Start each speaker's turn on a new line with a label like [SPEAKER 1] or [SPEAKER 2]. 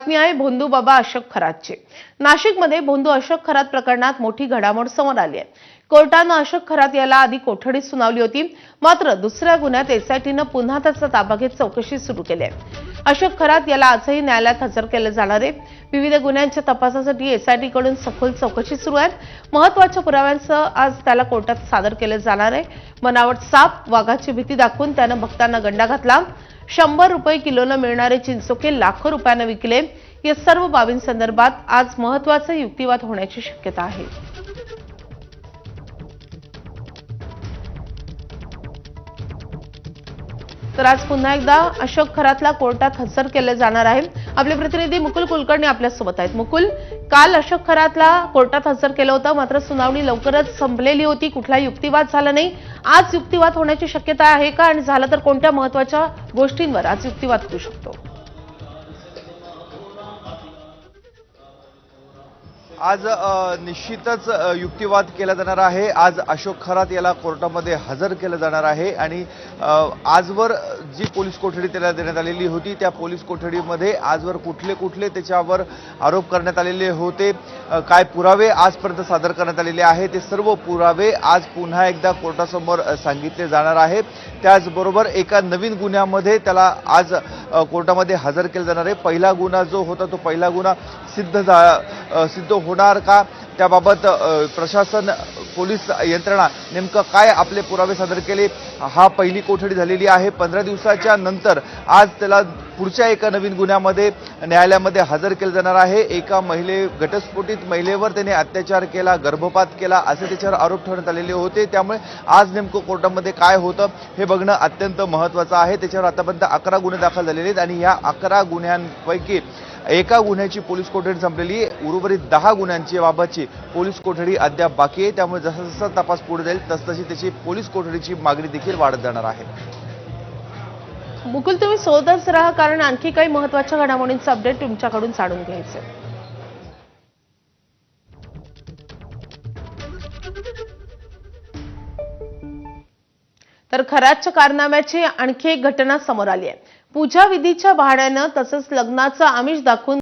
[SPEAKER 1] बातमी आहे भोंदू बाबा अशोक खरातची। नाशिकमध्ये भोंदू अशोक खरात प्रकरणात मोठी घडामोड समोर आली आहे। कोर्टाने अशोक खरात याला आधी कोठडी सुनावली होती, मात्र दुसऱ्या गुन्ह्यात एसआयटीने पुन्हा त्याचा ताबा घेत चौकशी सुरू केली आहे। अशोक खरात याला आजही न्यायालयात हजर केले जाणार आहे। विविध गुन्ह्यांच्या तपासासाठी एसआयटी कडून सखोल चौकशी सुरू आहे। महत्त्वाच्या पुराव्यांसह आज त्याला कोर्टात सादर केले जाणार आहे। बनावट साप, वाघाची भीती दाखवून त्याने भक्तांना गंडा घातला। 100 रुपये किलोने मिळणारे चिंचोके लाखो रुपयांना विकले। या सर्व बाबींसंदर्भात आज महत्त्वाचे युक्तिवाद होण्याची शक्यता आहे। तर आज पुन्हा एकदा अशोक खरातला कोर्टात हजर केले जाणार आहे। आपले प्रतिनिधी मुकुल कुलकर्णी आपल्या सोबत आहेत। मुकुल, काल अशोक खरातला कोर्टात हजर केलं होतं, मात्र सुनावणी लवकरच संपलेली होती, कुठला युक्तिवाद झाला नाही। आज युक्तिवाद होण्याची शक्यता आहे का, आणि झालं तर कोणत्या महत्त्वाच्या गोष्टींवर आज युक्तिवाद होऊ शकतो?
[SPEAKER 2] आज निश्चितच युक्तिवाद केला जाणार आहे। आज अशोक खरात याला कोर्टामध्ये हजर केलं जाणार आहे आणि आजवर जी पोलीस कोठडी त्याला देण्यात आलेली होती, त्या पोलीस कोठडीमध्ये आजवर कुठले कुठले त्याच्यावर आरोप करण्यात आलेले होते, काय पुरावे आजपर्यंत सादर करण्यात आलेले आहेत, ते सर्व पुरावे आज पुन्हा एकदा कोर्टासमोर सांगितले जाणार आहे। त्याचबरोबर एका नवीन गुन्ह्यामध्ये त्याला आज कोर्टामध्ये हजर केलं जाणार आहे। पहिला गुन्हा जो होता तो पहिला गुन्हा सिद्ध होणार का, त्याबाबत प्रशासन, पोलीस यंत्रणा नेमकं काय आपले पुरावे सादर केले, हा पहिली कोठडी झालेली आहे। 15 दिवसाच्या नंतर आज त्याला पुढच्या एका नवीन गुन्ह्यामध्ये न्यायालयामध्ये हजर केलं जाणार आहे। एका घटस्फोटित महिलेवर त्याने अत्याचार केला, गर्भपात केला, असे त्याच्यावर आरोप ठेवण्यात आलेले होते। त्यामुळे आज नेमकं कोर्टामध्ये काय होतं हे बघणं अत्यंत महत्त्वाचं आहे। त्याच्यावर आतापर्यंत 11 गुन्हे दाखल झालेले आहेत आणि या 11 गुन्ह्यांपैकी एका गुन्ह्याची पोलीस कोठडी संपलेली आहे। उर्वरित 10 गुन्ह्यांची बाबतची पोलीस कोठडी अद्याप बाकी आहे। त्यामुळे जसा जसा तपास पुढे जाईल तसतशी त्याची पोलीस कोठडीची मागणी देखील वाढत जाणार आहे।
[SPEAKER 1] मुकुल, तुम्ही सोबतच राहा, कारण आणखी काही महत्त्वाच्या घडामोडींचा अपडेट तुमच्याकडून जाणून घ्यायचं आहे। तर खरातच्या कारनाम्याची आणखी एक घटना समोर आली आहे। पूजा विधीच्या बहाण्यानं तसंच लग्नाचं आमिष दाखवून